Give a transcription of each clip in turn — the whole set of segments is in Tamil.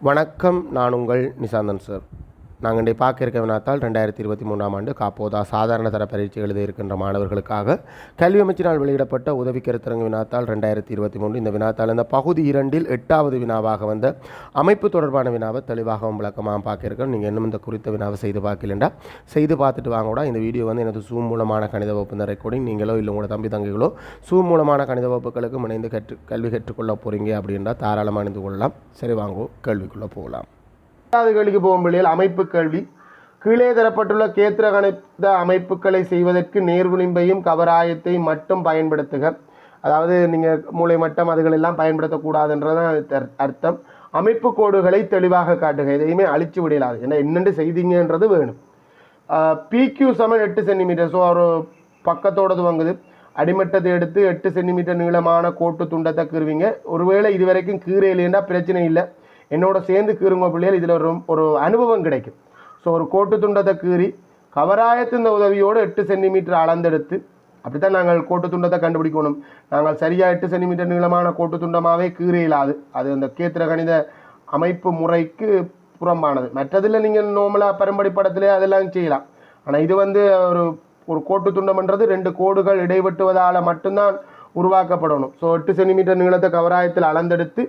வணக்கம், நான் உங்கள் நிசாந்தன் சார். நாங்கள் இன்றைய பார்க்க இருக்க வினாத்தால் 2023ஆம் ஆண்டு காப்போதா சாதாரண தர பரீட்சை எழுத இருக்கின்ற மாணவர்களுக்காக கல்வி அமைச்சினால் வெளியிடப்பட்ட உதவி கருத்தரங்கு வினாத்தால் 2023. இந்த வினாத்தால் இந்த பகுதி 2இல் 8வது வினாவாக வந்த அமைப்பு தொடர்பான வினாவை தெளிவாகவும் விளக்கமாக பார்க்க இருக்கோம். நீங்கள் இன்னும் இந்த குறித்த வினாவை செய்து பார்க்கலண்டா செய்து பார்த்துட்டு வாங்க கூட. இந்த வீடியோ வந்து எனது சூம் மூலமான கணித வகுப்பு இந்த ரெக்கார்டிங் நீங்களோ இல்லை உங்களோட தம்பி தங்கைகளோ சூம் மூலமான கணித வகுப்புகளுக்கு இணைந்து கல்வி கற்றுக்கொள்ள போகிறீங்க அப்படின்றா தாராளமாக இணைந்து கொள்ளலாம். சரி, வாங்குவோம், கேள்விக்குள்ளே போகலாம். கேள்விக்கு போகும் பிள்ளைகள் அமைப்பு கேள்வி. கீழே தரப்பட்டுள்ள கேத்திர கணித அமைப்புகளை செய்வதற்கு நேர்விளிம்பையும் கவராயத்தையும் மட்டும் பயன்படுத்துக. அதாவது நீங்கள் மூளை மட்டம் அதுகளெல்லாம் பயன்படுத்தக்கூடாதுன்றதான் அர்த்தம். அமைப்பு கோடுகளை தெளிவாக காட்டுக, எதையுமே அழிச்சு விடலாது. ஏன்னா என்னென்று செய்தீங்கன்றது வேணும். PQ சமன் 8 சென்டிமீட்டர். ஸோ ஒரு பக்கத்தோட துவங்குது. அடிமட்டத்தை எடுத்து 8 சென்டிமீட்டர் நீளமான கோட்டு துண்டத்தை கீறுவீங்க. ஒருவேளை இது வரைக்கும் கீரையிலேன்னா பிரச்சனை இல்லை, என்னோட சேர்ந்து கீறுங்க பிள்ளைகள். இதில் ஒரு அனுபவம் கிடைக்கும். ஸோ ஒரு கோட்டு துண்டத்தை கீறி கவராயத்தின் உதவியோடு 8 சென்டிமீட்டர் அளந்தெடுத்து, அப்படித்தான் நாங்கள் கோட்டு துண்டத்தை கண்டுபிடிக்கணும். நாங்கள் சரியாக 8 சென்டிமீட்டர் நீளமான கோட்டு துண்டமாகவே கீரையிலாது. அது அந்த கேத்திர கணித அமைப்பு முறைக்கு புறம்பானது. மற்றதில் நீங்கள் நோமலாக பரம்படி படத்திலே அதெல்லாம் செய்யலாம். ஆனால் இது வந்து ஒரு கோட்டு துண்டம்ன்றது 2 கோடுகள் இடைவெட்டுவதால் மட்டும்தான் உருவாக்கப்படணும். ஸோ 8 சென்டிமீட்டர் நீளத்தை கவராயத்தில் அளந்தெடுத்து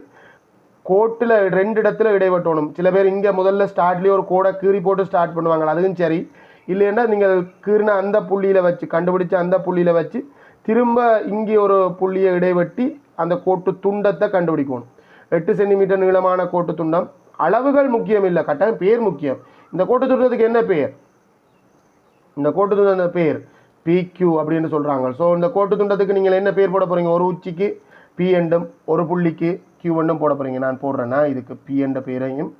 கோட்டில் 2 இடத்துல இடைவெட்டணும். சில பேர் இங்கே முதல்ல ஸ்டார்ட்லேயே ஒரு கோடை கீறி போட்டு ஸ்டார்ட் பண்ணுவாங்க, அதுவும் சரி. இல்லைன்னா நீங்கள் கீறின அந்த புள்ளியில் வச்சு கண்டுபிடிச்ச அந்த புள்ளியில் வச்சு திரும்ப இங்கே ஒரு புள்ளியை இடைவெட்டி அந்த கோட்டு துண்டத்தை கண்டுபிடிக்கணும். 8 சென்டிமீட்டர் நீளமான கோட்டு துண்டம். அளவுகள் முக்கியம் இல்லை, கட்டாயம் பேர் முக்கியம். இந்த கோட்டு துண்டத்துக்கு என்ன பேர்? இந்த கோட்டு துண்ட பேர் PQ அப்படின்னு சொல்கிறாங்க. ஸோ இந்த கோட்டு துண்டத்துக்கு நீங்கள் என்ன பேர் போட போகிறீங்க? ஒரு உச்சிக்கு P எண்டும் ஒரு புள்ளிக்கு Q எண்டும் போட போகிறீங்க. நான் போடுறேன்னா இதுக்கு P என்ற பேரையும்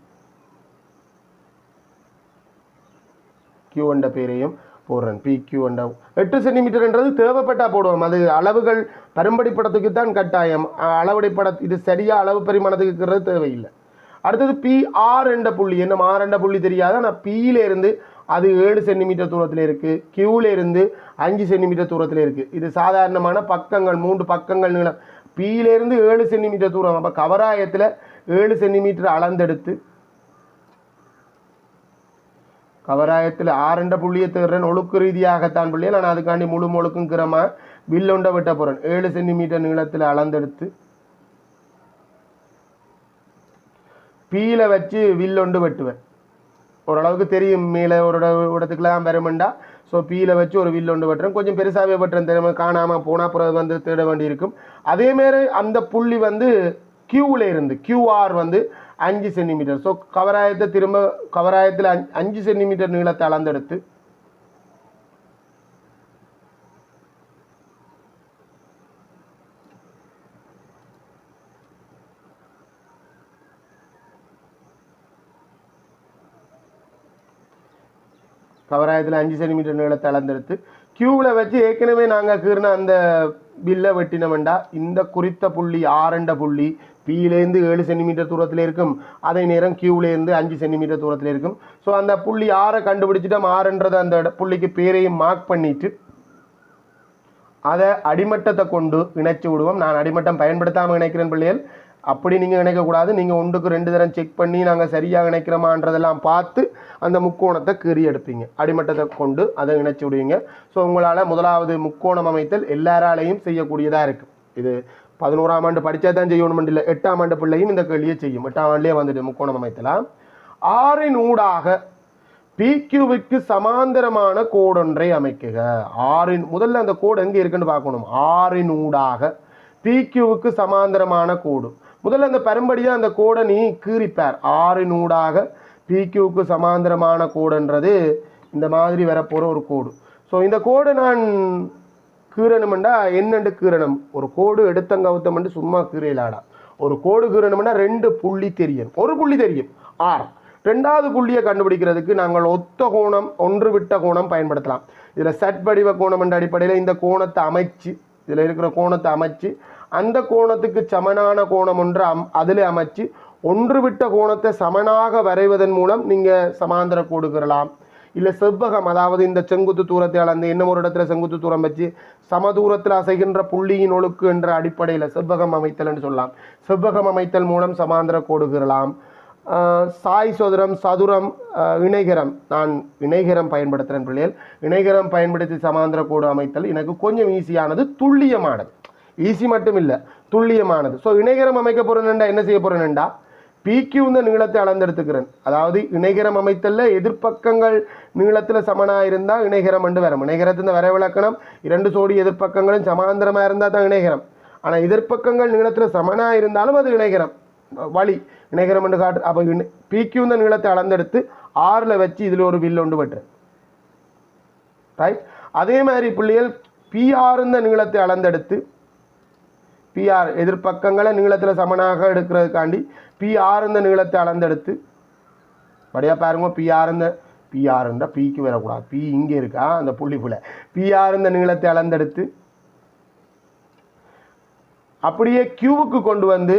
Q என்ற பேரையும் போடுறேன். PQ என்ற 8 சென்டிமீட்டர்ன்றது தேவைப்பட்டா போடுவோம். அது அளவுகள் பரும்படி படத்துக்கு தான் கட்டாயம். அளவடை இது சரியாக அளவு பரிமாணத்துக்கு இருக்கிறது தேவையில்லை. அடுத்தது PR என்ற புள்ளி. என்ன R என்ற புள்ளி தெரியாத, ஆனால் Pயிலேருந்து அது 7 சென்டிமீட்டர் தூரத்தில் இருக்குது. Qலேருந்து 5 சென்டிமீட்டர் தூரத்தில் இருக்குது. இது சாதாரணமான பக்கங்கள், 3 பக்கங்கள் நீளம். Pயிலேருந்து 7 சென்டிமீட்டர் தூரம். அப்போ கவராயத்தில் 7 சென்டிமீட்டர் அளந்தெடுத்து கவராயத்தில் 6 புள்ளியை தேடுறேன். ஒழுக்கு ரீதியாகத்தான் புள்ளியை நான் அதுக்காண்டி முழு முழுக்கும் கிரமாக வில்லொண்டை வெட்ட போகிறேன். 7 சென்டிமீட்டர் நீளத்தில் அளந்தெடுத்து Pயில் வச்சு வில்லொண்டு வெட்டுவேன். ஓரளவுக்கு தெரியும் மேலே ஒரு இடத்துக்குலாம் வருமெண்டா. ஸோ Pயில் வச்சு ஒரு வில்லொண்டு வெட்டுறேன். கொஞ்சம் பெருசாகவே வெட்டுறேன், தெரியாமல் காணாமல் போனால் அப்புறம் வந்து தேட வேண்டியிருக்கும். அதேமாரி அந்த புள்ளி வந்து Qவில் இருந்து QR வந்து 5 சென்டிமீட்டர். ஸோ கவராயத்தை திரும்ப கவராயத்தில் 5 சென்டிமீட்டர் நீளத்தை அளந்தெடுத்து கவராயத்தில் 5 சென்டிமீட்டர் நீளத்தை அளந்தெடுத்து Qவில் வச்சு ஏற்கனவே நாங்கள் கீறின அந்த வில்லை வெட்டினோம்டா இந்த குறித்த புள்ளி R என்ற புள்ளி Pயிலேருந்து 7 சென்டிமீட்டர் தூரத்தில் இருக்கும். அதே நேரம் Qவிலேருந்து 5 சென்டிமீட்டர் தூரத்தில் இருக்கும். ஸோ அந்த புள்ளி R கண்டுபிடிச்சிட்டோம். Rன்றது அந்த புள்ளிக்கு பேரையும் மார்க் பண்ணிட்டு அதை அடிமட்டத்தை கொண்டு இணைச்சி விடுவோம். நான் அடிமட்டம் பயன்படுத்தாமல் இணைக்கிறேன் பிள்ளைகள். அப்படி நீங்கள் இணைக்கக்கூடாது. நீங்கள் 1க்கு 2 தரம் செக் பண்ணி நாங்கள் சரியாக இணைக்கிறோமான்றதெல்லாம் பார்த்து அந்த முக்கோணத்தை கீறி எடுப்பீங்க. அடிமட்டத்தை கொண்டு அதை இணைச்சி விடுவீங்க. ஸோ உங்களால் முதலாவது முக்கோணம் அமைத்தல் எல்லாராலையும் செய்யக்கூடியதாக இருக்குது. இது 11ஆம் ஆண்டு படித்தா தான் செய்யணும் இல்லை, 8ஆம் ஆண்டு பிள்ளையும் இந்த கேள்வியை செய்யும். 8ஆம் ஆண்டுலேயே வந்துட்டு முக்கோணம் அமைத்தலாம். Rன் ஊடாக PQவுக்கு சமாந்தரமான கோடொன்றை அமைக்குக. Rன் முதல்ல அந்த கோடு எங்கே இருக்குன்னு பார்க்கணும். Rன் ஊடாக PQவுக்கு சமாந்தரமான கோடு. முதல்ல அந்த பரம்படியாக அந்த கோடை நீ கீறிப்பார். Rன் ஊடாக PQவுக்கு சமாந்தரமான கோடுன்றது இந்த மாதிரி வரப்போகிற ஒரு கோடு. ஸோ இந்த கோடு நான் கீறணுமெண்டா என்னென்று கீறணும்? ஒரு கோடு எடுத்தங்கவுத்தமெண்டு சும்மா கீரையிலாடா. ஒரு கோடு கீறணுமெண்டா 2 புள்ளி தெரியும். ஒரு புள்ளி தெரியும் R. 2வது புள்ளியை கண்டுபிடிக்கிறதுக்கு நாங்கள் ஒத்த கோணம் ஒன்று விட்ட கோணம் பயன்படுத்தலாம். இதில் சட் வடிவ கோணம் என்ற அடிப்படையில் இந்த கோணத்தை அமைச்சு, இதில் இருக்கிற கோணத்தை அமைச்சு அந்த கோணத்துக்கு சமனான கோணம் ஒன்று அதில் அமைச்சு ஒன்று விட்ட கோணத்தை சமனாக வரைவதன் மூலம் நீங்கள் சமாந்தர கோடுகிறலாம். இல்லை செவ்வகம், அதாவது இந்த செங்குத்து தூரத்தை அளந்து இன்னும் ஒரு இடத்துல செங்குத்து தூரம் வச்சு சமதூரத்தில் அசைகின்ற புள்ளியின் ஒழுக்கு என்ற அடிப்படையில் செவ்வகம் அமைத்தல் என்று சொல்லலாம். செவ்வகம் அமைத்தல் மூலம் சமாந்தர கோடுகிறலாம். சாய் சதுரம் சதுரம் இணைகரம் நான் இணைகரம் பயன்படுத்துகிறேன் பிள்ளைகள். இணைகரம் பயன்படுத்தி சமாந்தர கோடு அமைத்தல் எனக்கு கொஞ்சம் ஈஸியானது, துல்லியமானது. ஈஸி மட்டும் இல்லை, துல்லியமானது. ஸோ இணைகரம் அமைக்க போகிறேன்டா என்ன செய்ய போகிறேன்டா, பிக்யூ இந்த நீளத்தை அளந்தெடுத்துக்கிறேன். அதாவது இணைகரம் அமைத்தல்ல எதிர்ப்பக்கங்கள் நீளத்தில் சமனாக இருந்தால் இணைகரம் என்று வரும். இணைகரத்தின் வரைவிலக்கணம் 2 சோடி எதிர்ப்பக்கங்களும் சமாந்தரமாக இருந்தால் தான் இணைகரம். ஆனால் எதிர்ப்பக்கங்கள் நீளத்தில் சமனாக இருந்தாலும் அது இணைகரம் வழி இணைகரம் என்று காட்டு. அப்போ பிக்யூ இந்த நீளத்தை அளந்தெடுத்து 6ல் வச்சு இதில் ஒரு வில் ஒன்று வெட்டுறேன். ரைட். அதே மாதிரி பிள்ளைகள் பிஆர் இந்த நீளத்தை அளந்தெடுத்து பிஆர் எதிர்ப்பக்கங்களை நீளத்தில் சமனாக எடுக்கிறதுக்காண்டி பிஆர் இந்த நீளத்தை அளந்தெடுத்து படியா பாருங்க. பிஆர் இந்த பிக்கு வரக்கூடாது, பி இங்கே இருக்கா அந்த புள்ளிக்குள்ள. பிஆர் இந்த நீளத்தை அளந்தெடுத்து அப்படியே கியூவுக்கு கொண்டு வந்து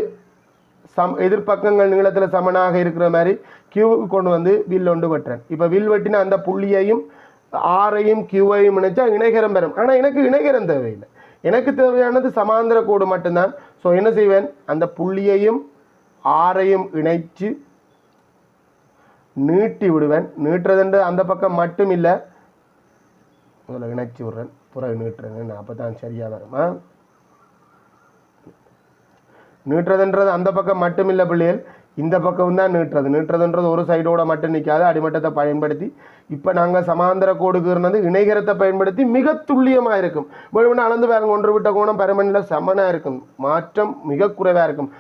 எதிர்ப்பக்கங்கள் நீளத்தில் சமனாக இருக்கிற மாதிரி கியூவுக்கு கொண்டு வந்து வில் ஒன்று வெட்டுறேன். இப்போ வில் வெட்டினா அந்த புள்ளியையும் ஆரையும் கியூவையும் இணைச்சா இணைகரம் பெறும். ஆனால் எனக்கு இணைகரம் தேவையில்லை, எனக்கு தேவையானது சமாந்தர கோடு மட்டும்தான். ஸோ என்ன செய்வேன், அந்த புள்ளியையும் ஆரையும் இணைச்சு நீட்டி விடுவேன். நீட்டுறதுன்ற அந்த பக்கம் மட்டும் இல்லை, முதல்ல இணைச்சி விடுறேன், பிறகு நீட்டுறேன், அப்போ தான் சரியாக வருமா. நீட்டுறதுன்றது அந்த பக்கம் மட்டும் இல்லை பிள்ளைகள், இந்த பக்கம் தான் நீட்டுறதுன்றது ஒரு சைடோட மட்டும் நிற்காது, அடிமட்டத்தை பயன்படுத்தி. இப்போ நாங்கள் சமாந்தர கோடுக்குறது இணைகரத்தை பயன்படுத்தி மிக துல்லியமாக இருக்கும். வேணும்னா அளந்து பாருங்க, 1 விட்ட கோணம் பருமனில் சமனாக இருக்கும், மாற்றம் மிக குறைவாக இருக்கும்.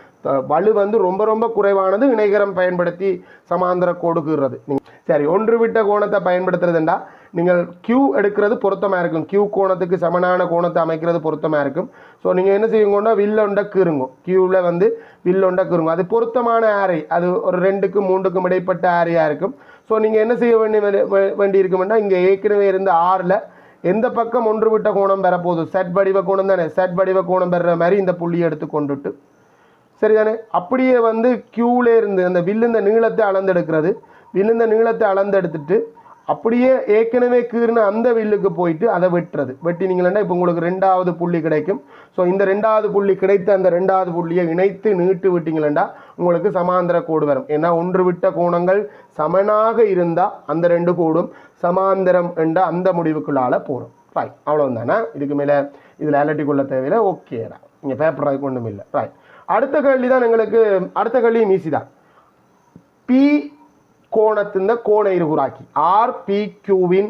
வலு ரொம்ப ரொம்ப குறைவானது இணைகரம் பயன்படுத்தி சமாந்தர கோடுக்குறது. சரி, 1 விட்ட கோணத்தை பயன்படுத்துறதுண்டா நீங்கள் கியூ எடுக்கிறது பொருத்தமாக இருக்கும். கியூ கோணத்துக்கு சமனான கோணத்தை அமைக்கிறது பொருத்தமாக இருக்கும். ஸோ நீங்கள் என்ன செய்யுங்கன்னா வில்லொண்டை கீறுங்க, கியூவில் வில்லொண்டை கீறுங்க. அது பொருத்தமான ஆரை, அது ஒரு 2க்கும் 3க்கும் இடைப்பட்ட ஆரையாக இருக்கும். ஸோ நீங்கள் என்ன செய்ய வேண்டி இருக்குமெண்டா, இங்கே ஏற்கனவே இருந்த 6ல் எந்த பக்கம் 1 விட்ட கோணம் பெறப்போகுது, செட் வடிவ கோணம் தானே, செட் வடிவ கோணம் பெறுற மாதிரி இந்த புள்ளியை எடுத்து கொண்டுட்டு சரிதானே, அப்படியே கியூவில் இருந்து அந்த வில்லுந்த நீளத்தை அளந்தெடுக்கிறது. வில்லுந்த நீளத்தை அளந்தெடுத்துட்டு அப்படியே ஏற்கனவே கீறின அந்த வில்லுக்கு போயிட்டு அதை வெட்டுறது. வெட்டினீங்களா இப்போ உங்களுக்கு 2வது புள்ளி கிடைக்கும். ஸோ இந்த 2வது புள்ளி கிடைத்த அந்த 2வது புள்ளியை இணைத்து நீட்டு விட்டீங்களா உங்களுக்கு சமாந்தர கோடு வரும். ஏன்னா 1 விட்ட கோணங்கள் சமனாக இருந்தால் அந்த 2 கோடும் சமாந்தரம் என்ற அந்த முடிவுக்குள்ளால போகிறோம். ரைட், அவ்வளோதானே. இதுக்கு மேலே இதில் அலட்டி கொள்ள தேவையில்லை. ஓகே தான், இங்கே பேப்பர் அதுக்கு ஒன்றும் இல்லை. ரைட், அடுத்த கேள்வி தான் எங்களுக்கு. அடுத்த கேள்வியும் ஈஸி தான். பி கோணத்தின் கோண இருகூறாக்கி ஆர்பிக்யூவின்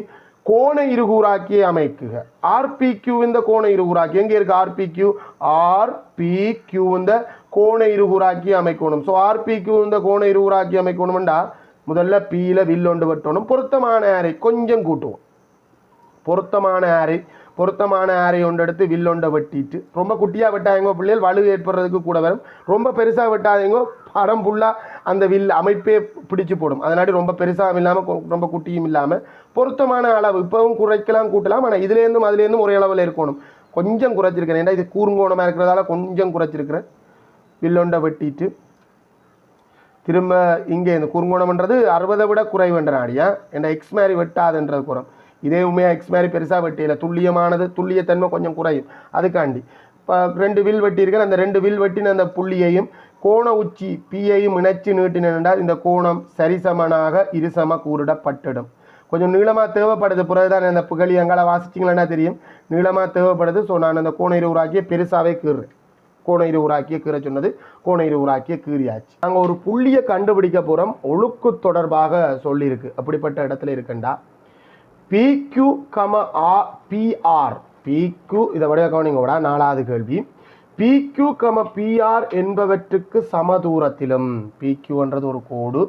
கோண இருகூறாக்கியை அமைக்குக. ஆர்பிக்யூவின் கோண இருகூறாக்கி எங்கே இருக்கு, ஆர்பிக்யூ இந்த கோண இருகூறாக்கி அமைக்கணும். ஸோ ஆர்பிக்யூ இந்த கோண இருகூறாக்கி அமைக்கணும்டா முதல்ல பியில் வில்லொண்டு வெட்டணும். பொருத்தமான ஆரை கொஞ்சம் கூட்டுவோம். பொருத்தமான ஆரை ஒன்று எடுத்து வில்லொண்டை வெட்டிட்டு, ரொம்ப குட்டியாக வெட்டாதீங்க பிள்ளைகள், வலு ஏற்படுறதுக்கு கூட வரும். ரொம்ப பெருசாக வெட்டாதீங்க, படம் ஃபுல்லாக அந்த வில் அமைப்பே பிடிச்சு போடும். அதனாடி ரொம்ப பெருசாகவும் இல்லாமல் ரொம்ப குட்டியும் இல்லாமல் பொருத்தமான அளவு. இப்போவும் குறைக்கலாம் கூட்டலாம், ஆனால் அதுலேருந்தும் ஒரே அளவில் இருக்கணும். கொஞ்சம் குறைச்சிருக்கிறேன், ஏன்னா இது கூர்ங்கோணமாக இருக்கிறதால கொஞ்சம் குறைச்சிருக்கிறேன். வில்லொண்டை வெட்டிட்டு திரும்ப இங்கே இந்த குறுங்கோணம்ன்றது 60 விட குறைவுன்ற நாடியா, ஏன்னா எக்ஸ் மாதிரி வெட்டாதுன்றது குறம். இதே உண்மையாக எக்ஸ் மாதிரி பெருசாக வெட்டியில் துல்லியமானது, துல்லியத்தன்மை கொஞ்சம் குறையும். அதுக்காண்டி இப்போ 2 வில் வெட்டியிருக்கேன். அந்த 2 வில் வெட்டின அந்த புள்ளியையும் கோண உச்சி பியையும் இணைச்சி நீட்டினால் இந்த கோணம் சரிசமனாக இருசம கூறிடப்பட்டிடும். கொஞ்சம் நீளமாக தேவைப்படுது. பிறகுதான் அந்த புகழி அங்கால வாசிச்சிங்களா தெரியும், நீளமாக தேவைப்படுது. ஸோ நான் அந்த கோண இருவுராக்கிய பெருசாகவே கீறுறேன். கோண இருவுராக்கிய கீற சொன்னது கோண இருவுராக்கிய கீறியாச்சு. நாங்கள் ஒரு புள்ளியை கண்டுபிடிக்க போகிறோம், ஒழுக்கு தொடர்பாக சொல்லியிருக்கு. அப்படிப்பட்ட இடத்துல இருக்குண்டா பிக்யூ பிஆர், பிக்யூ இதை விட கவனிங்கோட 4வது கேள்வி. பிக்யூ பிஆர் என்பவற்றுக்கு சமதூரத்திலும், பிக்யூன்றது ஒரு கோடு,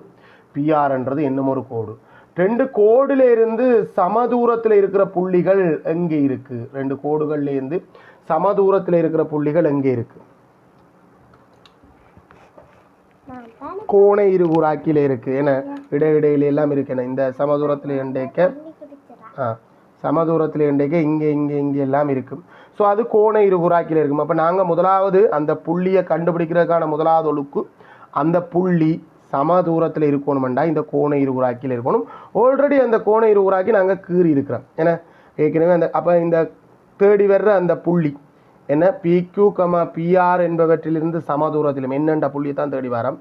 பிஆர்ன்றது இன்னும் ஒரு கோடு. 2 கோடுல இருந்து சமதூரத்தில் இருக்கிற புள்ளிகள் எங்கே இருக்கு? 2 கோடுகள்ல இருந்து சமதூரத்தில் இருக்கிற புள்ளிகள் எங்கே இருக்கு? கோண இருகூறாக்கில இருக்கு. ஏன்னா இடையில எல்லாம் இருக்கு. இந்த சமதூரத்தில் எண்டைக்க சமதூரத்தில் எண்டைக்க இங்கே எல்லாம் இருக்கும். ஸோ அது கோண இருகூறாக்கில இருக்கும். அப்போ நாங்கள் முதலாவது அந்த புள்ளியை கண்டுபிடிக்கிறதுக்கான முதலாவது ஒழுக்கு, அந்த புள்ளி சமதூரத்தில் இருக்கணும்டா இந்த கோண இருகூறாக்கியில் இருக்கணும். ஆல்ரெடி அந்த கோண இருகூறாக்கி நாங்கள் கீறி இருக்கிறோம். ஏன்னா ஏற்கனவே அந்த அப்போ இந்த தேடி வர்ற அந்த புள்ளி என்ன, பிக்யூ பிஆர் என்பவற்றிலிருந்து சமதூரத்திலும் என்னென்ற புள்ளியை தான் தேடி வரோம்.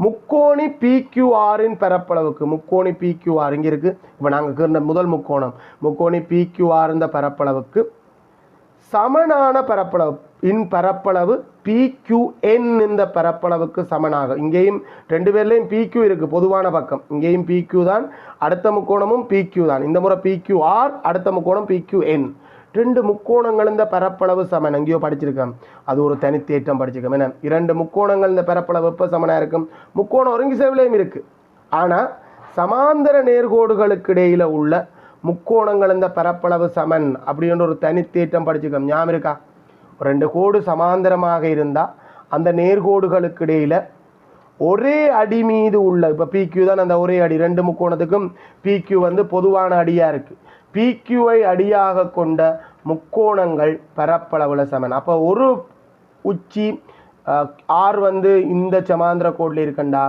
முக்கோணி பிக்யூஆரின் பரப்பளவுக்கு, முக்கோணி பிக்யூஆர் இங்கே இருக்குது, இப்போ நாங்கள் கீர்ந்த முதல் முக்கோணம் முக்கோணி பிக்யூஆர் இந்த பரப்பளவுக்கு சமனான பரப்பளவு பிக்யூஎன் இந்த பரப்பளவுக்கு சமனாக, இங்கேயும் ரெண்டு பேர்லேயும் பிக்யூ இருக்குது பொதுவான பக்கம், இங்கேயும் பிக்யூ தான், அடுத்த முக்கோணமும் பிக்யூ தான், இந்த முறை பிக்யூஆர், அடுத்த முக்கோணம் பிக்யூஎன், ரெண்டு முக்கோணங்கள் இந்த பரப்பளவு சமன், எங்கேயோ படிச்சிருக்கோம், அது ஒரு தனித்தேற்றம் படிச்சிருக்கோம். என்ன இரண்டு முக்கோணங்கள் இந்த பரப்பளவு எப்போ சமனாக இருக்கும், முக்கோணம் ஒருங்கி சேவிலையும் இருக்குது, ஆனால் சமாந்தர நேர்கோடுகளுக்கு இடையில் உள்ள முக்கோணங்கள் இந்த பரப்பளவு சமன் அப்படின்ற ஒரு தனித்தேற்றம் படிச்சிருக்கோம். ஞாபகம் இருக்கா? ரெண்டு கோடு சமாந்தரமாக இருந்தால் அந்த நேர்கோடுகளுக்கு இடையில் ஒரே அடி மீது உள்ள, இப்போ பிக்யூ தான் அந்த ஒரே அடி, ரெண்டு முக்கோணத்துக்கும் பிக்யூ வந்து பொதுவான அடியாக இருக்குது, பிக்யூவை அடியாக கொண்ட முக்கோணங்கள் பரப்பளவில் சமன். அப்போ ஒரு உச்சி ஆர் வந்து இந்த சமாந்திர கோட்டில் இருக்கண்டா,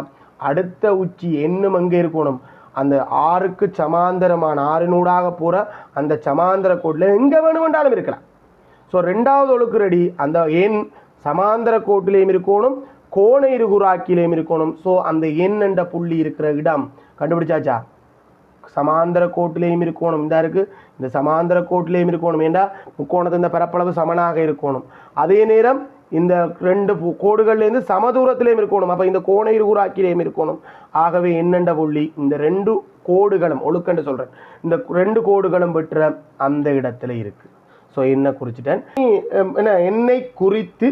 அடுத்த உச்சி என்னும் எங்கே இருக்கணும், அந்த ஆறுக்கு சமாந்தரமான ஆறினூடாக போகிற அந்த சமாந்திர கோட்டில் எங்கே வேணுமென்றாலும் இருக்கலாம். ஸோ ரெண்டாவது ஒழுக்கு ரெடி, அந்த எண் சமாந்திர கோட்டிலையும் இருக்கணும், கோண இருகுறாக்கிலையும் இருக்கணும். ஸோ அந்த எண் என்ற புள்ளி இருக்கிற இடம் கண்டுபிடிச்சாச்சா? சமாந்திர கோட்டிலையும் இருக்கணும், இந்த இருக்குது, இந்த சமாந்திர கோட்டிலையும் இருக்கணும், ஏண்டா முக்கோணத்து இந்த பரப்பளவு சமனாக இருக்கணும், அதே நேரம் இந்த ரெண்டு கோடுகள்லேருந்து சமதூரத்திலையும் இருக்கணும், அப்போ இந்த கோண இருகுறாக்கிலையும் இருக்கணும். ஆகவே என்னென்ற புள்ளி இந்த ரெண்டு கோடுகளும் ஒழுக்கண்டு சொல்கிறேன், இந்த ரெண்டு கோடுகளும் பெற்ற அந்த இடத்துல இருக்குது. ஸோ என்ன குறிச்சிட்டேன், என்ன என்னை குறித்து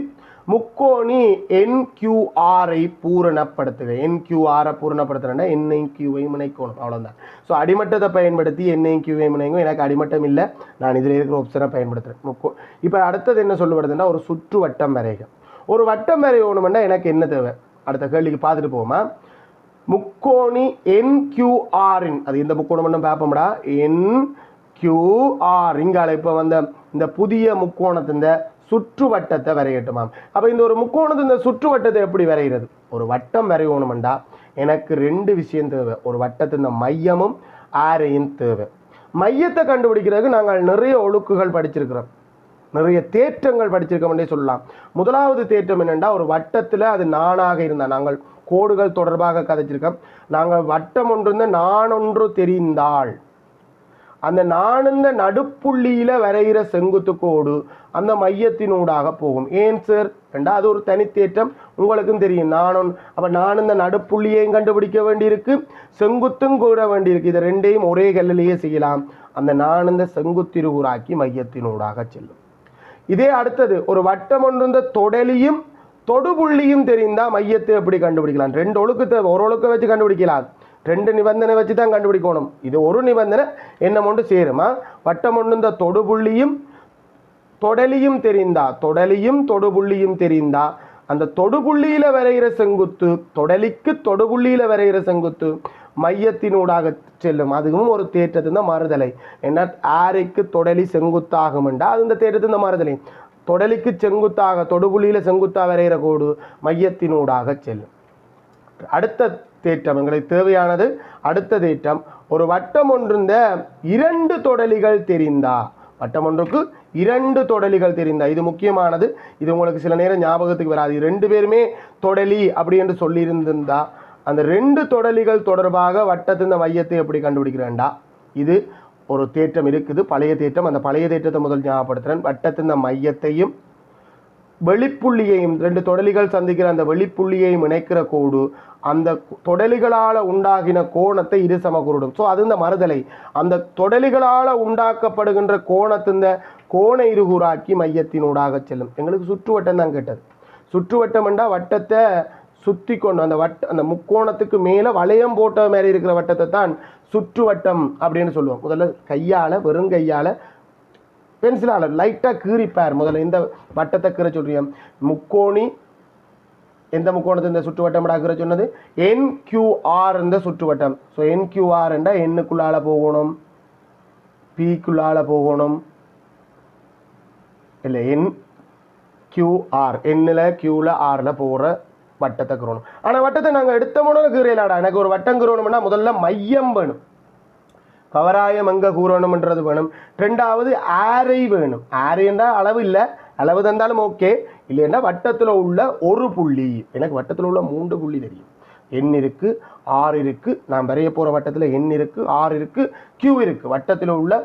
முக்கோணி என்கியூஆரை பூரணப்படுத்துக, என்கியூஆரை பூரணப்படுத்துகிறேன்னா என்ஐ கியூவை முனைக்கணும், அவ்வளோதான். ஸோ அடிமட்டத்தை பயன்படுத்தி என்ஐ கியூவை முனைக்கும், எனக்கு அடிமட்டம் இல்லை, நான் இதில் இருக்கிற ஆப்ஷனை பயன்படுத்துகிறேன். இப்போ அடுத்தது என்ன சொல்லப்படுதுன்னா ஒரு சுற்று வட்டம் வரைக, ஒரு வட்டம் வரையணும்னா எனக்கு என்ன தேவை, அடுத்த கேள்விக்கு பார்த்துட்டு போவோமா. முக்கோணி என்கியூஆரின், அது இந்த முக்கோணம் மட்டும் பார்ப்போம்டா, என்கியூஆர் இங்கால இப்போ வந்த இந்த புதிய முக்கோணத்தின் சுற்று வட்டத்தை வரையட்டுமாம். அப்போ இந்த ஒரு முக்கோணத்து இந்த சுற்று வட்டத்தை எப்படி வரைகிறது, ஒரு வட்டம் வரையணுமெண்டா எனக்கு ரெண்டு விஷயம் தேவை, ஒரு வட்டத்தின் மையமும் ஆரையும் தேவை. மையத்தை கண்டுபிடிக்கிறதுக்கு நாங்கள் நிறைய ஒழுக்குகள் படிச்சிருக்கிறோம், நிறைய தேற்றங்கள் படிச்சிருக்கோம்னே சொல்லலாம். முதலாவது தேற்றம் என்னென்னா, ஒரு வட்டத்தில் அது நானாக இருந்தால், நாங்கள் கோடுகள் தொடர்பாக கதைச்சிருக்கோம், நாங்கள் வட்டம் ஒன்று நான் ஒன்று தெரிந்தால் அந்த நானுந்த நடுப்புள்ளியில் வரைகிற செங்குத்து கோடு அந்த மையத்தினூடாக போகும். ஏன் சார் ரெண்டா, அது ஒரு தனித்தேற்றம், உங்களுக்கும் தெரியும். அப்போ நான் இந்த நடுப்புள்ளியையும் கண்டுபிடிக்க வேண்டியிருக்கு, செங்குத்தும் கூட வேண்டியிருக்கு, இதை ரெண்டையும் ஒரே கல்லிலேயே செய்யலாம். அந்த நான் இந்த செங்குத்திருகுறாக்கி மையத்தினூடாக செல்லும். இதே அடுத்தது, ஒரு வட்டம் ஒன்று தொடலியும் தொடுபுள்ளியும் தெரிந்தால் மையத்தை எப்படி கண்டுபிடிக்கலாம், ரெண்டு ஒழுக்கத்தை ஒரு ஒழுக்க வச்சு கண்டுபிடிக்கலாம், ரெண்டு நிபந்தனை வச்சு தான் கண்டுபிடிக்கணும். இது ஒரு நிபந்தனை என்ன ஒன்று சேருமா, வட்டம் ஒன்று இந்த தொடுபுள்ளியும் தொடலியும் தெரிந்தா, தொடலியும் தொடுபுள்ளியும் தெரிந்தா அந்த தொடுபுள்ளியில் வரைகிற செங்குத்து, தொடலிக்கு தொடுபுள்ளியில் வரைகிற செங்குத்து மையத்தினூடாக செல்லும். அதுவும் ஒரு தேற்றத்தின் மாறுதலை, என்ன ஆரைக்கு தொடலி செங்குத்தாகும்ண்டா அது இந்த தேற்றத்தின் மாறுதலை, தொடலிக்கு செங்குத்தாக தொடுபுள்ளியில் செங்குத்தாக வரைகிற கோடு மையத்தினூடாக செல்லும். அடுத்த தேற்றம் எங்களுக்கு தேவையானது, அடுத்த தேற்றம், ஒரு வட்டம் ஒன்றுந்த இரண்டு தொடலிகள் தெரிந்தா, வட்டம் ஒன்றுக்கு இரண்டு தொடலிகள் தெரிந்தா, இது முக்கியமானது, இது உங்களுக்கு சில நேரம் ஞாபகத்துக்கு வராது, ரெண்டு பேருமே தொடலி அப்படி என்று சொல்லியிருந்திருந்தா அந்த ரெண்டு தொடலிகள் தொடர்பாக வட்டத்தின் மையத்தை எப்படி கண்டுபிடிக்கிறேன்டா, இது ஒரு தேற்றம் இருக்குது, பழைய தேற்றம். அந்த பழைய தேற்றத்தை முதல் ஞாபகப்படுத்துகிறேன். வட்டத்தின் மையத்தையும் வெளிப்புள்ளியையும், ரெண்டு தொடலிகள் சந்திக்கிற அந்த வெளிப்புள்ளியையும் இணைக்கிற கோடு அந்த தொடலிகளால் உண்டாகின கோணத்தை இரு சமக்கூடும். ஸோ அது இந்த மறுதலை, அந்த தொடலிகளால் உண்டாக்கப்படுகின்ற கோணத்தின் கோண இருகுறாக்கி மையத்தினூடாக செல்லும். எங்களுக்கு சுற்றுவட்டம் தான் கேட்டது. சுற்றுவட்டம் என்றால் வட்டத்தை சுற்றி கொண்டு அந்த முக்கோணத்துக்கு மேலே வளையம் போட்ட மாதிரி இருக்கிற வட்டத்தை தான் சுற்றுவட்டம் அப்படின்னு சொல்லுவோம். முதல்ல கையால், வெறும் கையால் பென்சிலால் லைட்டாக கீறிப்பார். முதல்ல இந்த வட்டத்தை கீற சொல்றீங்க. முக்கோணி எந்த முக்கோணத்தை இந்த சுற்றுவட்டம் கீற சொன்னது என்கியூஆர் இந்த சுற்றுவட்டம். ஸோ என்கியூஆர் என்றால் எண்ணுக்குள்ளால போகணும், பிக்குள்ளால போகணும், இல்லை என்கியூஆர் எண்ணில் கியூவில் ஆறில் போகிற வட்டத்தை கீறணும். ஆனால் வட்டத்தை நாங்கள் எடுத்த முன்னே கீரையிலாடா, எனக்கு ஒரு வட்டம் கீறணும்னா முதல்ல மையம் வேணும், கவராயம் எங்கே கூறணும்ன்றது வேணும். ரெண்டாவது ஆரை வேணும். ஆரை என்றால் அளவு இல்லை, அளவு தந்தாலும் ஓகே, இல்லைன்னா வட்டத்தில் உள்ள ஒரு புள்ளி. எனக்கு வட்டத்தில் உள்ள 3 புள்ளி தெரியும். எண் இருக்குது, ஆர் இருக்குது, நான் வரைய போகிற வட்டத்தில் எண் இருக்குது, ஆர் இருக்குது, கியூ இருக்குது. வட்டத்தில் உள்ள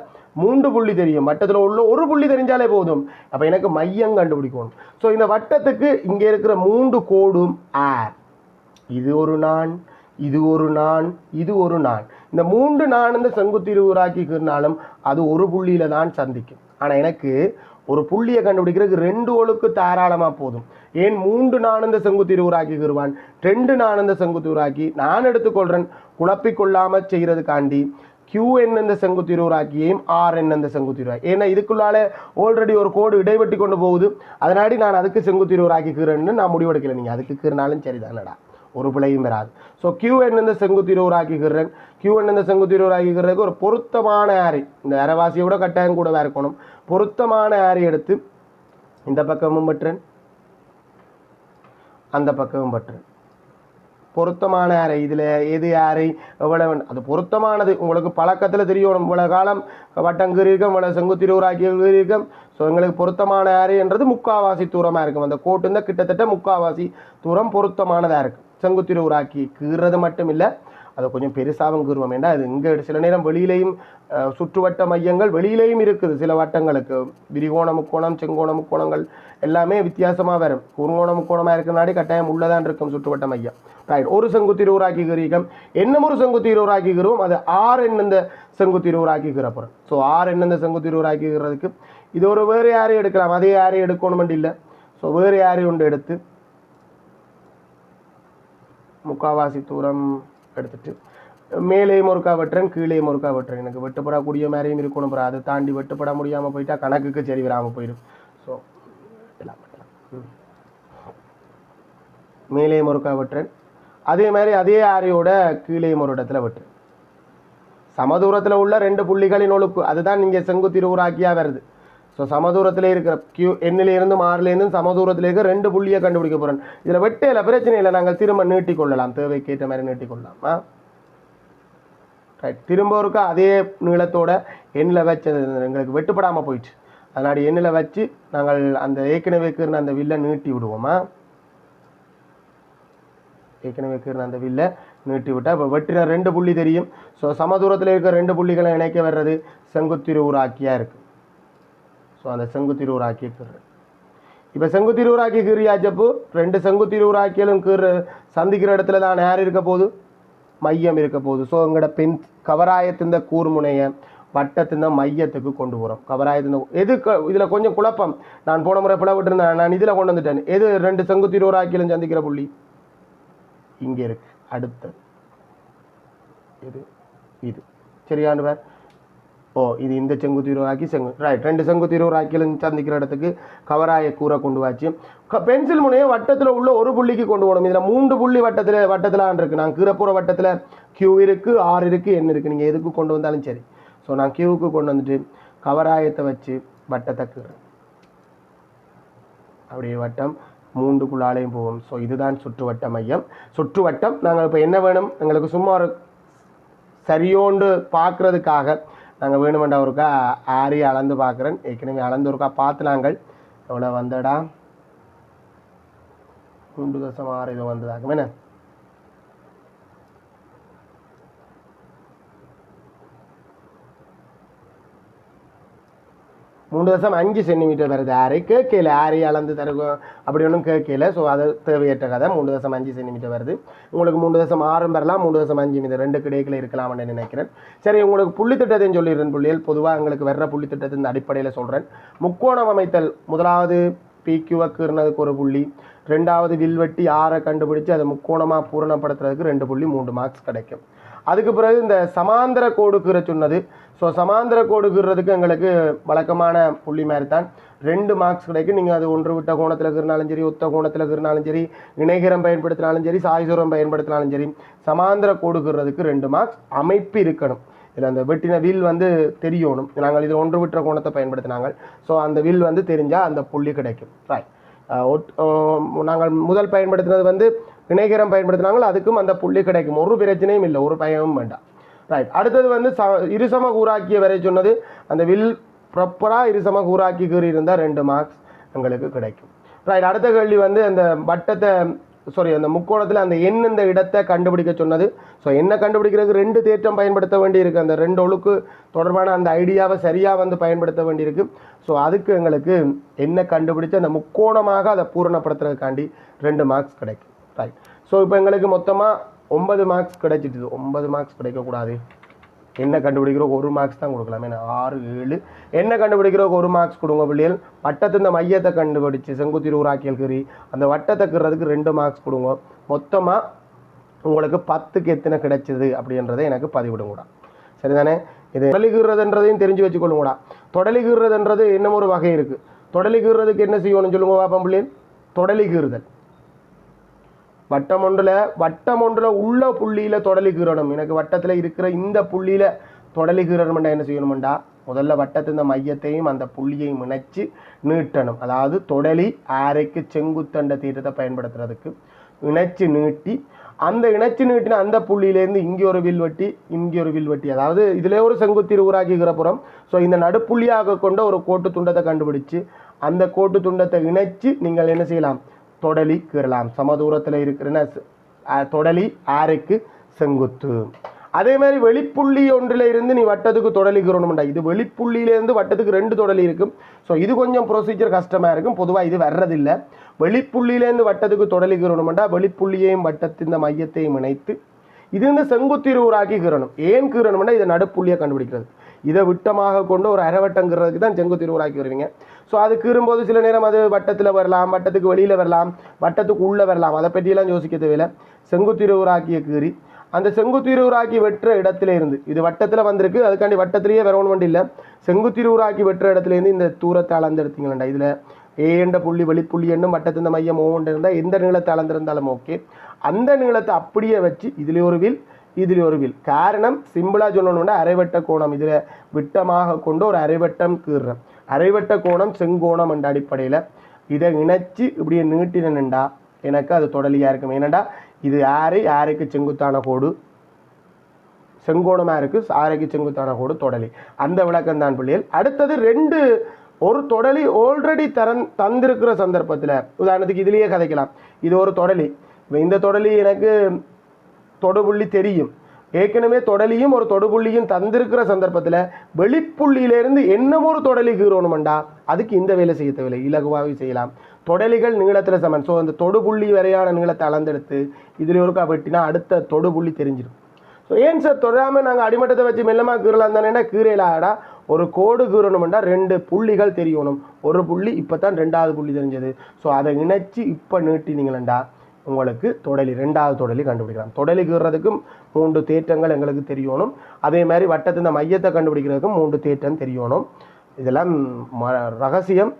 3 புள்ளி தெரியும், வட்டத்தில் உள்ள ஒரு புள்ளி தெரிஞ்சாலே போதும். அப்போ எனக்கு மையம் கண்டுபிடிக்கணும். ஸோ இந்த வட்டத்துக்கு இங்கே இருக்கிற 3 கோடும் ஆர், இது ஒரு நான், இது ஒரு நான், இது ஒரு நான். இந்த 3 நான் இந்த செங்குத்து உருவாக்கிக்கிறனாலும் அது ஒரு புள்ளியில் தான் சந்திக்கும். ஆனால் எனக்கு ஒரு புள்ளியை கண்டுபிடிக்கிறதுக்கு 2 ஒழுக்கு தாராளமாக போதும். ஏன் 3 நான் இந்த செங்குத்து உருவாக்கிக்கிடுவான், 2 நான் இந்த செங்குத்து உருவாக்கி நான் எடுத்துக்கொள்கிறேன். குழப்பிக்கொள்ளாமல் செய்கிறதுக்காண்டி QN இந்த செங்குத்து உருவாக்கியையும் RN இந்த செங்குத்து உருவாக்கி, ஏன்னா இதுக்குள்ளால ஆல்ரெடி ஒரு கோடு இடைவெட்டி கொண்டு போகுது. அதனாடி நான் அதுக்கு செங்குத்து உருவாக்கிக்கிறேன்னு நான் முடிவெடுக்கல. நீங்கள் அதுக்கு கீறினாலும் சரிதானடா, ஒரு பிழையும் வராது. ஸோ QN இந்த செங்குத்து உருவாக்கிக்கிறேன். QN இந்த செங்குத்து உருவாக்கிக்கிறதுக்கு ஒரு பொருத்தமான ஆரி, இந்த அரைவாசியை விட கட்டாயம் கூட இருக்கணும். பொருத்தமான ஆரி எடுத்து இந்த பக்கமும் பற்றேன், அந்த பக்கமும் பற்றேன். பொருத்தமான ஆரை, இதில் எது ஆரை எவ்வளவு அது பொருத்தமானது உங்களுக்கு பழக்கத்தில் தெரியணும். இவ்வளவு காலம் வட்டம் கீறியிருக்கோம், இவ்வளவு செங்குத்து உருவாக்கி கீறியிருக்கோம். ஸோ எங்களுக்கு பொருத்தமான ஆரைன்றது முக்காவாசி தூரமாக இருக்கும். அந்த கோட்டு இருந்தால் கிட்டத்தட்ட முக்காவாசி தூரம் பொருத்தமானதாக இருக்கும். செங்குத்து உருவாக்கி கீறது மட்டும் இல்லை, அதை கொஞ்சம் பெருசாகவும் கீறுவோம். ஏன்னா அது இங்கே சில நேரம் வெளியிலையும் சுற்றுவட்ட மையங்கள் வெளியிலையும் இருக்குது. சில வட்டங்களுக்கு விரிகோண முக்கோணம், செங்கோண முக்கோணங்கள் எல்லாமே வித்தியாசமாக வரும். குறுங்கோண முக்கோணமாக இருக்கிறனாடி கட்டாயம் உள்ளதான் இருக்கும் சுற்றுவட்ட மையம். ரைட், ஒரு செங்குத்து உருவாக்கி கீறிக்கம், என்ன ஒரு செங்குத்து உருவாக்கி கீறுவோம், அது ஆர் என்னந்த செங்குத்து உருவாக்கி கீறப்போகிறோம். ஸோ ஆர் என்னந்த செங்குத்து உருவாக்கி கீறதுக்கு இது ஒரு வேறு யாரையும் எடுக்கலாம், அதே யாரையும் எடுக்கணும் இல்லை. ஸோ வேறு யாரையும் ஒன்று எடுத்து முக்காவாசி தூரம் எடுத்துட்டு மேலேயும் ஒருக்கா வெட்டுறேன், கீழேயும் ஒருக்கா வெட்டுறேன். எனக்கு வெட்டுப்படக்கூடிய மாதிரியும் இருக்கணும். அப்புறம் அதை தாண்டி வெட்டுப்பட முடியாமல் போயிட்டா கணக்குக்கு சரி வராமல் போயிடும். ஸோ மேலேயும் ஒருக்கா வெட்டுறேன், அதே மாதிரி அதே ஆரையோட கீழேயும் ஒரு இடத்துல வெட்டுறேன். சமதூரத்தில் உள்ள 2 புள்ளிகளின் ஒழுப்பு, அதுதான் நீங்கள் செங்குத்து உருவாக்கியாக வருது. ஸோ சமதூரத்தில் இருக்கிற எண்ணிலிருந்து ஆறுலேருந்து சமதூரத்தில் இருக்கிற 2 புள்ளியை கண்டுபிடிக்க போகிறேன். இதில் வெட்டையில் பிரச்சனை இல்லை, நாங்கள் திரும்ப நீட்டிக்கொள்ளலாம், தேவைக்கேற்ற மாதிரி நீட்டிக்கொள்ளலாம். ரைட், திரும்ப ஒருக்கா அதே நீளத்தோட எண்ணில் வச்சது எங்களுக்கு வெட்டுப்படாமல் போயிடுச்சு. அதனாடி எண்ணில் வச்சு நாங்கள் அந்த ஏற்கனவே கீறின அந்த வில்லை நீட்டி விடுவோமா. ஏற்கனவே கீறின அந்த வில்லை நீட்டி விட்டால் இப்போ வெட்டின 2 புள்ளி தெரியும். ஸோ சமதூரத்தில் இருக்கிற 2 புள்ளிகளை இணைக்க வர்றது செங்குத்து உருவாக்கியாக இருக்குது. ஸோ அந்த செங்குத்து உருவாக்கி கீறுறேன். இப்போ செங்குத்து உருவாக்கி கீறியாச்சப்போ 2 செங்குத்து உருவாக்கியலும் சந்திக்கிற இடத்துல தான் யார் இருக்க போகுது, மையம் இருக்க போகுது. ஸோ எங்களோட பெண் கவராயத்தின் கூர்முனையை வட்டத்தின் மையத்துக்கு கொண்டு போகிறோம். கவராயத்தின் எது இதில் கொஞ்சம் குழப்பம், நான் போன முறை பிளவிட்டிருந்தேன், நான் இதில் கொண்டு வந்துட்டேன். எது 2 செங்குத்து உருவாக்கியலும் சந்திக்கிற புள்ளி இங்கே இருக்கு. அடுத்தது இது இது சரியானு பேர். ஓ, இது இந்த செங்குத்து உருவாக்கி ரைட், 2 செங்குத்து உருவாக்கியலும் சந்திக்கிற இடத்துக்கு கவராய கூரை கொண்டு வாச்சு பென்சில் முனையை வட்டத்தில் உள்ள ஒரு புள்ளிக்கு கொண்டு போகணும். இதில் 3 புள்ளி வட்டத்தில் இருக்குது. நான் கீறப்போகிற வட்டத்தில் Q இருக்குது, R இருக்குது, N இருக்குது. நீங்கள் எதுக்கு கொண்டு வந்தாலும் சரி. ஸோ நான் Qவுக்கு கொண்டு வந்துட்டு கவராயத்தை வச்சு வட்டத்தை கீறேன். அப்படியே வட்டம் 3க்குள்ளாலையும் போவோம். ஸோ இதுதான் சுற்றுவட்ட மையம். சுற்றுவட்டம் நாங்கள் இப்போ என்ன வேணும், எங்களுக்கு சும்மா ஒரு சரியோண்டு பார்க்குறதுக்காக நாங்கள் வேணுமெண்டா ஒருக்கா ஆரி அளந்து பார்க்குறேன். ஏற்கனவே அளந்து ஒருக்கா பார்த்து நாங்கள் எவ்வளோ வந்தடா 3.6 இது வந்ததாகும். என்ன 3.5 சென்டிமீட்டர் வருது. ஆரி கேட்கல, ஆரி அளந்து தருவோம் அப்படி ஒன்றும் கேட்கல. ஸோ அது தேவையற்ற கதை. 3.5 சென்டிமீட்டர் வருது. உங்களுக்கு 3.6 வரலாம், 3.5 மீது 2 கிடைக்கல இருக்கலாம்னு நினைக்கிறேன். சரி, உங்களுக்கு புள்ளித்திட்டத்தையும் சொல்லிடுறேன். புள்ளிகள் பொதுவாக எங்களுக்கு வர்ற புள்ளித்திட்டத்தின் அடிப்படையில் சொல்கிறேன். முக்கோணம் அமைத்தல், முதலாவது PQவை கீறினதுக்கு ஒரு புள்ளி, 2வது வில்வெட்டி ஆரை கண்டுபிடிச்சு அதை முக்கோணமாக பூரணப்படுத்துறதுக்கு 2 புள்ளி 3 மார்க்ஸ் கிடைக்கும். அதுக்கு பிறகு இந்த சமாந்தர கோடு கீற சொன்னது. ஸோ சமாந்தர கோடு கீறதுக்கு எங்களுக்கு வழக்கமான புள்ளி மாதிரி தான் 2 மார்க்ஸ் கிடைக்கும். நீங்கள் அது ஒன்று விட்ட கோணத்தில் கீறினாலும் சரி, ஒத்த கோணத்தில் கீறினாலும் சரி, இணைகரம் பயன்படுத்தினாலும் சரி, சாய்சூரம் பயன்படுத்தினாலும் சரி, சமாந்தர கோடு கீறதுக்கு 2 மார்க்ஸ். அமைப்பு இருக்கணும். இதில் அந்த வெட்டின வில் தெரியணும். நாங்கள் இதில் ஒன்று விட்ட கோணத்தை பயன்படுத்தினாங்க. ஸோ அந்த வில் தெரிஞ்சால் அந்த புள்ளி கிடைக்கும். ரைட், நாங்கள் முதல் பயன்படுத்தினது இணைகரம் பயன்படுத்தினாங்க, அதுக்கும் அந்த புள்ளி கிடைக்கும். ஒரு பிரச்சனையும் இல்லை, ஒரு பயமும் வேண்டாம். ரைட், அடுத்தது இருசம கூறாக்கிய வரை சொன்னது. அந்த வில் ப்ராப்பராக இருசம கூறாக்கி கீறி இருந்தால் 2 மார்க்ஸ் எங்களுக்கு கிடைக்கும். ரைட், அடுத்த கேள்வி அந்த வட்டத்தை சாரி அந்த முக்கோணத்தில் அந்த எந்த இடத்தை கண்டுபிடிக்க சொன்னது. ஸோ என்ன கண்டுபிடிக்கிறதுக்கு 2 தேற்றம் பயன்படுத்த வேண்டியிருக்கு. அந்த 2 ஒழுக்கு தொடர்பான அந்த ஐடியாவை சரியாக வந்து பயன்படுத்த வேண்டியிருக்கு. ஸோ அதுக்கு எங்களுக்கு என்ன கண்டுபிடிச்சு அந்த முக்கோணமாக அதை பூரணப்படுத்துறதுக்காண்டி 2 மார்க்ஸ் கிடைக்கும். ரைட். ஸோ இப்போ எங்களுக்கு மொத்தமாக 9 மார்க்ஸ் கிடைச்சிட்டுது. 9 மார்க்ஸ் கிடைக்கக்கூடாது. என்ன கண்டுபிடிக்கிறோம் 1 மார்க்ஸ் தான் கொடுக்கலாம். ஏன்னா 6 7 என்ன கண்டுபிடிக்கிறோம் 1 மார்க்ஸ் கொடுங்க பிள்ளைகள். வட்டத்து இந்த மையத்தை கண்டுபிடிச்சு செங்குத்திரு உராக்கியல் கீறி அந்த வட்டத்தை கீறதுக்கு 2 மார்க்ஸ் கொடுங்க. மொத்தமாக உங்களுக்கு 10க்கு எத்தனை கிடைச்சிது அப்படின்றத எனக்கு பதிவிடுங்கூடா. சரிதானே? இது தொடலி கீறதுன்றதையும் தெரிஞ்சு வச்சுக்கொள்ளுங்கூடா. தொடலி கீறதுன்றது என்ன ஒரு வகை இருக்குது. தொடலி கீறதுக்கு என்ன செய்யணும்னு சொல்லுங்க பாப்பா பிள்ளைகள். தொடலி கீறுதல் வட்டம் ஒன்றில் உள்ள புள்ளியில் தொடலி கீறணும். எனக்கு வட்டத்தில் இருக்கிற இந்த புள்ளியில் தொடலி கீறணும்டா என்ன செய்யணும்டா, முதல்ல வட்டத்து இந்த மையத்தையும் அந்த புள்ளியையும் இணைச்சி நீட்டணும். அதாவது தொடலி ஆரைக்கு செங்குத்தண்ட தீட்டத்தை பயன்படுத்துறதுக்கு இணைச்சி நீட்டி அந்த இணைச்சி நீட்டின அந்த புள்ளியிலேருந்து இங்கே ஒரு வில்வெட்டி இங்கே ஒரு வில்வெட்டி, அதாவது இதிலே ஒரு செங்குத்திரு உருவாக்கிக்கிற புறம். ஸோ இந்த நடுப்புள்ளியாக கொண்ட ஒரு கோட்டு துண்டத்தை கண்டுபிடிச்சு அந்த கோட்டு துண்டத்தை இணைச்சி நீங்கள் என்ன செய்யலாம், தொடலி கீறலாம். சமதூரத்தில் இருக்கிற தொடலி ஆரைக்கு செங்குத்து. அதே மாதிரி வெளிப்புள்ளி ஒன்றில் இருந்து நீ வட்டத்துக்கு தொடலி கீறணும்டா. இது வெளிப்புள்ளியிலேருந்து வட்டத்துக்கு 2 தொடலி இருக்கும். ஸோ இது கொஞ்சம் ப்ரொசீஜர் கஷ்டமாக இருக்கும். பொதுவாக இது வர்றதில்லை. வெளிப்புள்ளியிலேருந்து வட்டத்துக்கு தொடலி கீறணும்டா வெளிப்புள்ளியையும் வட்டத்தின் மையத்தையும் இணைத்து இது இந்த செங்குத்திரு உராக்கி கீறணும். ஏன் கீறணும்னா இதை நடுப்புள்ளியை கண்டுபிடிக்கிறது. இதை விட்டமாக கொண்டு ஒரு அரைவட்டங்கிறதுக்கு தான் செங்குத்திரு உராக்கி வருவீங்க. ஸோ அது கீறும்போது சில நேரம் அது வட்டத்தில் வரலாம், வட்டத்துக்கு வெளியில் வரலாம், வட்டத்துக்கு உள்ளே வரலாம். அதை பற்றியெல்லாம் யோசிக்க தேவையில்லை. செங்குத்திரு உராக்கியை கீறி அந்த செங்குத்திரு உராக்கி வெற்ற இடத்துல இருந்து இது வட்டத்தில் வந்திருக்கு, அதுக்காண்டி வட்டத்திலேயே வரணும் வண்டி இல்லை. செங்குத்திரு உராக்கி வெற்ற இடத்துலேருந்து இந்த தூரத்தை அளந்தெடுத்தீங்களா. இதில் ஏண்ட புள்ளி வெளிப்புள்ளி என்னும் வட்டத்தின் மையம் ஓண்டு இருந்தால் எந்த நீளத்தை அளந்திருந்தாலும் ஓகே. அந்த நீளத்தை அப்படியே வச்சு இதில் ஒரு வில் இதில் ஒரு வில். காரணம் சிம்பிளாக சொல்லணும்னா அரைவட்ட கோணம் இதில் விட்டமாக கொண்டு ஒரு அரைவட்டம் கீறுறேன். அரைவட்ட கோணம் செங்கோணம் என்ற அடிப்படையில் இதை இணைச்சி இப்படியே நீட்டினேன்டா எனக்கு அது தொடலியாக இருக்கும். ஏனண்டா இது ஆரைக்கு செங்குத்தான கோடு, செங்கோணமாக இருக்குது, ஆரைக்கு செங்குத்தான கோடு தொடலி. அந்த விளக்கம் தான் பிள்ளைகள். அடுத்தது 2 ஒரு தொடலி ஆல்ரெடி தந்திருக்கிற சந்தர்ப்பத்தில் உதாரணத்துக்கு இதுலேயே கதைக்கலாம். இது ஒரு தொடலி. இந்த தொடலி எனக்கு தொடுபுள்ளி தெரியும். ஏற்கனவே தொடலியும் ஒரு தொடுபுள்ளியும் தந்திருக்கிற சந்தர்ப்பத்தில் வெளிப்புள்ளியிலேருந்து என்னமோ ஒரு தொடலி கீறணும்டா அதுக்கு இந்த வேலை செய்ய தேவையில்லை, இலகுவாகவே செய்யலாம். தொடலிகள் நீளத்தில் சமன். ஸோ அந்த தொடுபுள்ளி வரையான நீளத்தை அளந்தெடுத்து இதில் ஒருக்கா வெட்டினா அடுத்த தொடுபுள்ளி தெரிஞ்சிடும். ஸோ ஏன் சார் தொடாமல் நாங்கள் அடிமட்டத்தை வச்சு மெல்லமாக கீறலாம் தானேன்னா கீரையிலாடா ஒரு கோடு கீறணும்டா 2 புள்ளிகள் தெரியணும். ஒரு புள்ளி இப்போ தான் 2வது புள்ளி தெரிஞ்சது. ஸோ அதை இணைச்சி இப்போ நீட்டினீங்களா உங்களுக்கு தொடலி 2வது தொடலி கண்டுபிடிக்கலாம். தொடலி கீறதுக்கும் 3 தேற்றங்கள் எங்களுக்கு தெரியணும். அதே மாதிரி வட்டத்தின் மையத்தை கண்டுபிடிக்கிறதுக்கும் 3 தேற்றம் தெரியணும். இதெல்லாம் ரகசியம்.